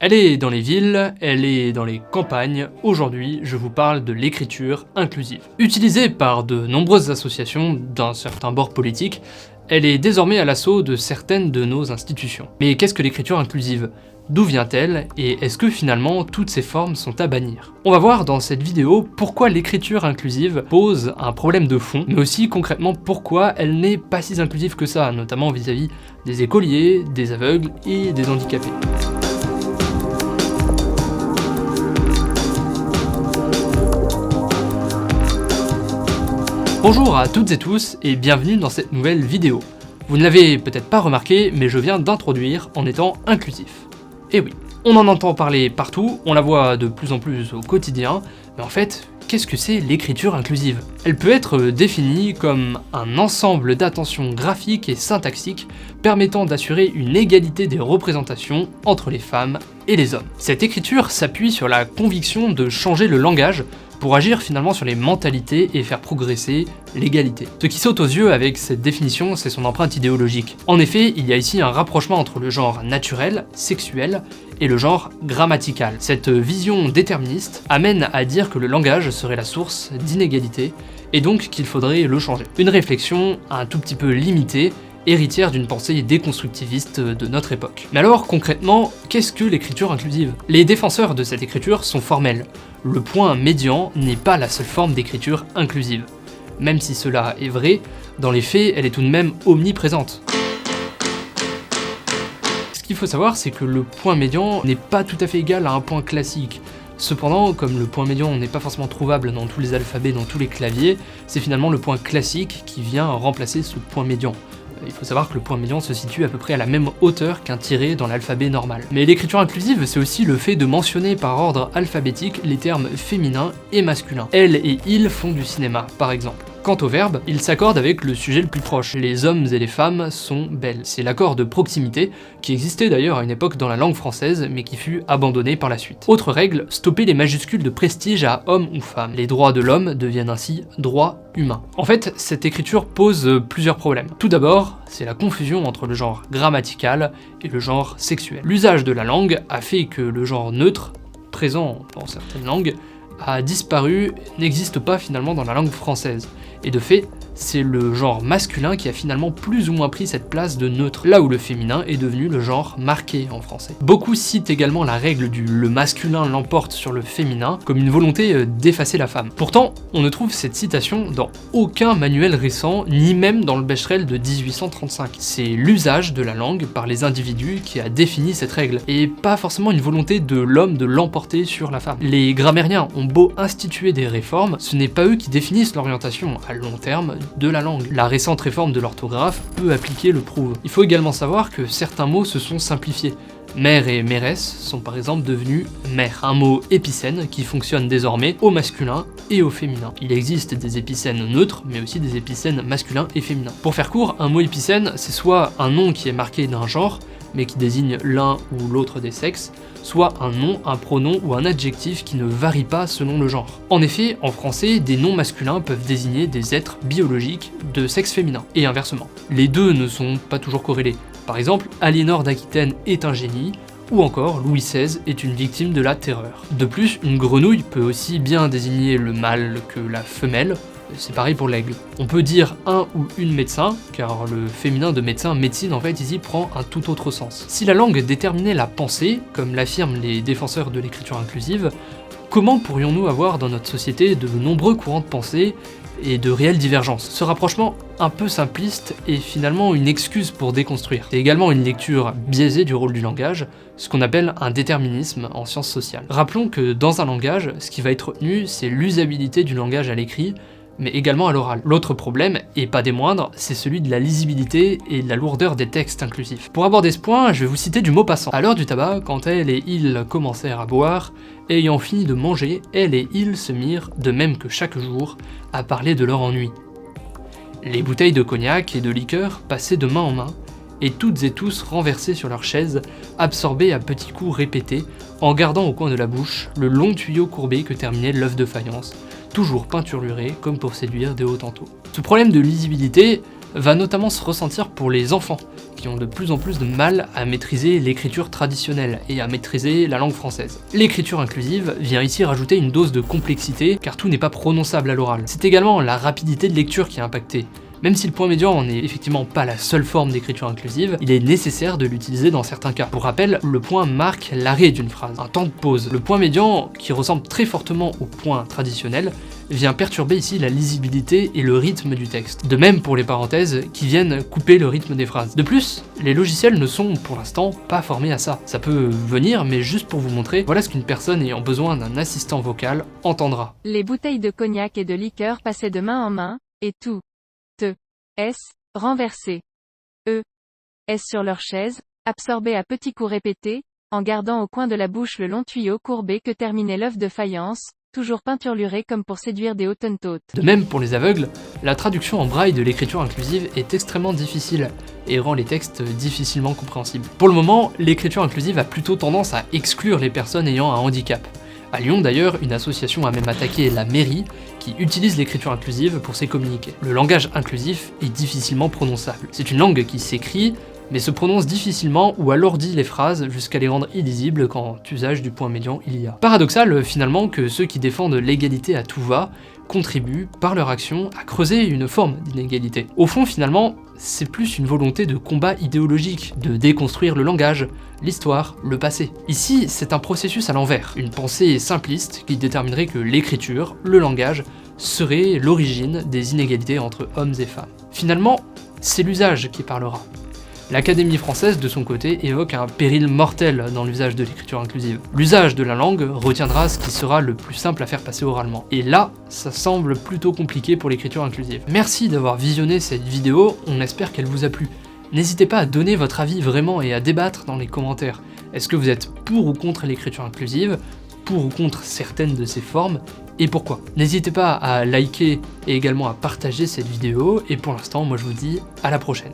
Elle est dans les villes, elle est dans les campagnes. Aujourd'hui, je vous parle de l'écriture inclusive. Utilisée par de nombreuses associations d'un certain bord politique, elle est désormais à l'assaut de certaines de nos institutions. Mais qu'est-ce que l'écriture inclusive ? D'où vient-elle et est-ce que finalement toutes ces formes sont à bannir? On va voir dans cette vidéo pourquoi l'écriture inclusive pose un problème de fond, mais aussi concrètement pourquoi elle n'est pas si inclusive que ça, notamment vis-à-vis des écoliers, des aveugles et des handicapés. Bonjour à toutes et tous et bienvenue dans cette nouvelle vidéo. Vous ne l'avez peut-être pas remarqué, mais je viens d'introduire en étant inclusif. Et oui, on en entend parler partout, on la voit de plus en plus au quotidien, mais en fait, qu'est-ce que c'est l'écriture inclusive? Elle peut être définie comme un ensemble d'attentions graphiques et syntaxiques permettant d'assurer une égalité des représentations entre les femmes et les hommes. Cette écriture s'appuie sur la conviction de changer le langage pour agir finalement sur les mentalités et faire progresser l'égalité. Ce qui saute aux yeux avec cette définition, c'est son empreinte idéologique. En effet, il y a ici un rapprochement entre le genre naturel, sexuel, et le genre grammatical. Cette vision déterministe amène à dire que le langage serait la source d'inégalité, et donc qu'il faudrait le changer. Une réflexion un tout petit peu limitée, héritière d'une pensée déconstructiviste de notre époque. Mais alors, concrètement, qu'est-ce que l'écriture inclusive? Les défenseurs de cette écriture sont formels. Le point médian n'est pas la seule forme d'écriture inclusive. Même si cela est vrai, dans les faits, elle est tout de même omniprésente. Ce qu'il faut savoir, c'est que le point médian n'est pas tout à fait égal à un point classique. Cependant, comme le point médian n'est pas forcément trouvable dans tous les alphabets, dans tous les claviers, c'est finalement le point classique qui vient remplacer ce point médian. Il faut savoir que le point médian se situe à peu près à la même hauteur qu'un tiré dans l'alphabet normal. Mais l'écriture inclusive, c'est aussi le fait de mentionner par ordre alphabétique les termes féminins et masculins. Elle et il font du cinéma, par exemple. Quant au verbe, il s'accorde avec le sujet le plus proche. Les hommes et les femmes sont belles. C'est l'accord de proximité, qui existait d'ailleurs à une époque dans la langue française, mais qui fut abandonné par la suite. Autre règle, stopper les majuscules de prestige à homme ou femme. Les droits de l'homme deviennent ainsi droits humains. En fait, cette écriture pose plusieurs problèmes. Tout d'abord, c'est la confusion entre le genre grammatical et le genre sexuel. L'usage de la langue a fait que le genre neutre, présent dans certaines langues, a disparu, n'existe pas finalement dans la langue française. Et de fait, c'est le genre masculin qui a finalement plus ou moins pris cette place de neutre, là où le féminin est devenu le genre marqué en français. Beaucoup citent également la règle du « le masculin l'emporte sur le féminin » comme une volonté d'effacer la femme. Pourtant, on ne trouve cette citation dans aucun manuel récent, ni même dans le Becherel de 1835. C'est l'usage de la langue par les individus qui a défini cette règle, et pas forcément une volonté de l'homme de l'emporter sur la femme. Les grammairiens ont beau instituer des réformes, ce n'est pas eux qui définissent l'orientation à long terme de la langue. La récente réforme de l'orthographe peut appliquer le prouve. Il faut également savoir que certains mots se sont simplifiés. Mère et mairesse sont par exemple devenus mère, un mot épicène qui fonctionne désormais au masculin et au féminin. Il existe des épicènes neutres, mais aussi des épicènes masculins et féminins. Pour faire court, un mot épicène, c'est soit un nom qui est marqué d'un genre, mais qui désigne l'un ou l'autre des sexes, soit un nom, un pronom ou un adjectif qui ne varie pas selon le genre. En effet, en français, des noms masculins peuvent désigner des êtres biologiques de sexe féminin, et inversement. Les deux ne sont pas toujours corrélés. Par exemple, Aliénor d'Aquitaine est un génie, ou encore Louis XVI est une victime de la terreur. De plus, une grenouille peut aussi bien désigner le mâle que la femelle, c'est pareil pour l'aigle. On peut dire un ou une médecin, car le féminin de médecin, médecine en fait ici prend un tout autre sens. Si la langue déterminait la pensée, comme l'affirment les défenseurs de l'écriture inclusive, comment pourrions-nous avoir dans notre société de nombreux courants de pensée et de réelles divergences? Ce rapprochement un peu simpliste est finalement une excuse pour déconstruire. C'est également une lecture biaisée du rôle du langage, ce qu'on appelle un déterminisme en sciences sociales. Rappelons que dans un langage, ce qui va être retenu, c'est l'usabilité du langage à l'écrit, mais également à l'oral. L'autre problème, et pas des moindres, c'est celui de la lisibilité et de la lourdeur des textes inclusifs. Pour aborder ce point, je vais vous citer du Maupassant. À l'heure du tabac, quand elle et il commencèrent à boire, ayant fini de manger, elle et il se mirent, de même que chaque jour, à parler de leur ennui. Les bouteilles de cognac et de liqueur passaient de main en main, et toutes et tous renversés sur leurs chaises, absorbés à petits coups répétés, en gardant au coin de la bouche le long tuyau courbé que terminait l'œuf de faïence, toujours peinturluré comme pour séduire des Hottentots. Ce problème de lisibilité va notamment se ressentir pour les enfants, qui ont de plus en plus de mal à maîtriser l'écriture traditionnelle et à maîtriser la langue française. L'écriture inclusive vient ici rajouter une dose de complexité, car tout n'est pas prononçable à l'oral. C'est également la rapidité de lecture qui est impactée. Même si le point médian n'est effectivement pas la seule forme d'écriture inclusive, il est nécessaire de l'utiliser dans certains cas. Pour rappel, le point marque l'arrêt d'une phrase, un temps de pause. Le point médian, qui ressemble très fortement au point traditionnel, vient perturber ici la lisibilité et le rythme du texte. De même pour les parenthèses, qui viennent couper le rythme des phrases. De plus, les logiciels ne sont pour l'instant pas formés à ça. Ça peut venir, mais juste pour vous montrer, voilà ce qu'une personne ayant besoin d'un assistant vocal entendra. Les bouteilles de cognac et de liqueur passaient de main en main, et tout. S, renversé. S sur leur chaise, absorbé à petits coups répétés, en gardant au coin de la bouche le long tuyau courbé que terminait l'œuf de faïence, toujours peinturluré comme pour séduire des hottentotes. De même pour les aveugles, la traduction en braille de l'écriture inclusive est extrêmement difficile et rend les textes difficilement compréhensibles. Pour le moment, l'écriture inclusive a plutôt tendance à exclure les personnes ayant un handicap. À Lyon d'ailleurs, une association a même attaqué la mairie qui utilise l'écriture inclusive pour ses communiqués. Le langage inclusif est difficilement prononçable. C'est une langue qui s'écrit, mais se prononce difficilement ou alourdit les phrases jusqu'à les rendre illisibles quand usage du point médian il y a. Paradoxal finalement que ceux qui défendent l'égalité à tout va contribuent par leur action à creuser une forme d'inégalité. Au fond finalement, c'est plus une volonté de combat idéologique, de déconstruire le langage, l'histoire, le passé. Ici, c'est un processus à l'envers, une pensée simpliste qui déterminerait que l'écriture, le langage, serait l'origine des inégalités entre hommes et femmes. Finalement, c'est l'usage qui parlera. L'Académie française, de son côté, évoque un péril mortel dans l'usage de l'écriture inclusive. L'usage de la langue retiendra ce qui sera le plus simple à faire passer oralement. Et là, ça semble plutôt compliqué pour l'écriture inclusive. Merci d'avoir visionné cette vidéo, on espère qu'elle vous a plu. N'hésitez pas à donner votre avis vraiment et à débattre dans les commentaires. Est-ce que vous êtes pour ou contre l'écriture inclusive, pour ou contre certaines de ses formes, et pourquoi? N'hésitez pas à liker et également à partager cette vidéo, et pour l'instant, moi je vous dis à la prochaine.